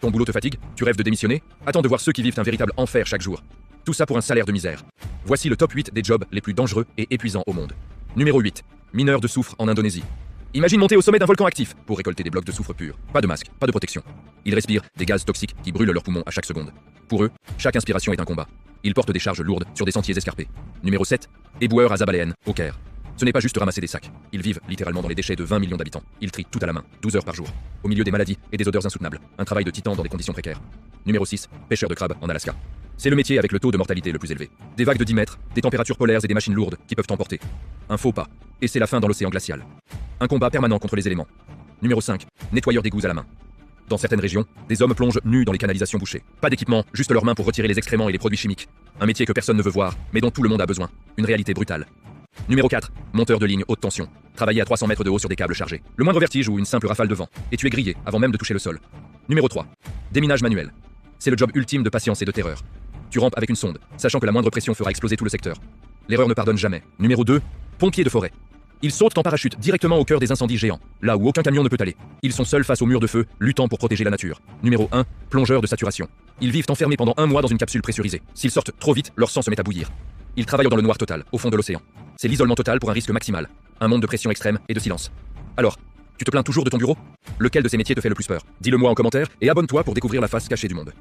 Ton boulot te fatigue? Tu rêves de démissionner? Attends de voir ceux qui vivent un véritable enfer chaque jour. Tout ça pour un salaire de misère. Voici le top 8 des jobs les plus dangereux et épuisants au monde. Numéro 8. Mineur de soufre en Indonésie. Imagine monter au sommet d'un volcan actif pour récolter des blocs de soufre pur. Pas de masque, pas de protection. Ils respirent des gaz toxiques qui brûlent leurs poumons à chaque seconde. Pour eux, chaque inspiration est un combat. Ils portent des charges lourdes sur des sentiers escarpés. Numéro 7. Éboueur à Zabaléen, au Caire. Ce n'est pas juste ramasser des sacs. Ils vivent littéralement dans les déchets de 20 millions d'habitants. Ils trient tout à la main, 12 heures par jour. Au milieu des maladies et des odeurs insoutenables. Un travail de titan dans des conditions précaires. Numéro 6. Pêcheur de crabes en Alaska. C'est le métier avec le taux de mortalité le plus élevé. Des vagues de 10 mètres, des températures polaires et des machines lourdes qui peuvent t'emporter. Un faux pas. Et c'est la fin dans l'océan glacial. Un combat permanent contre les éléments. Numéro 5. Nettoyeur d'égouts à la main. Dans certaines régions, des hommes plongent nus dans les canalisations bouchées. Pas d'équipement, juste leurs mains pour retirer les excréments et les produits chimiques. Un métier que personne ne veut voir, mais dont tout le monde a besoin. Une réalité brutale. Numéro 4. Monteur de ligne haute tension. Travailler à 300 mètres de haut sur des câbles chargés. Le moindre vertige ou une simple rafale de vent, et tu es grillé avant même de toucher le sol. Numéro 3. Déminage manuel. C'est le job ultime de patience et de terreur. Tu rampes avec une sonde, sachant que la moindre pression fera exploser tout le secteur. L'erreur ne pardonne jamais. Numéro 2. Pompier de forêt. Ils sautent en parachute directement au cœur des incendies géants, là où aucun camion ne peut aller. Ils sont seuls face aux murs de feu, luttant pour protéger la nature. Numéro 1. Plongeur de saturation. Ils vivent enfermés pendant 1 mois dans une capsule pressurisée. S'ils sortent trop vite, leur sang se met à bouillir. Ils travaillent dans le noir total, au fond de l'océan. C'est l'isolement total pour un risque maximal. Un monde de pression extrême et de silence. Alors, tu te plains toujours de ton bureau? Lequel de ces métiers te fait le plus peur? Dis-le moi en commentaire et abonne-toi pour découvrir la face cachée du monde.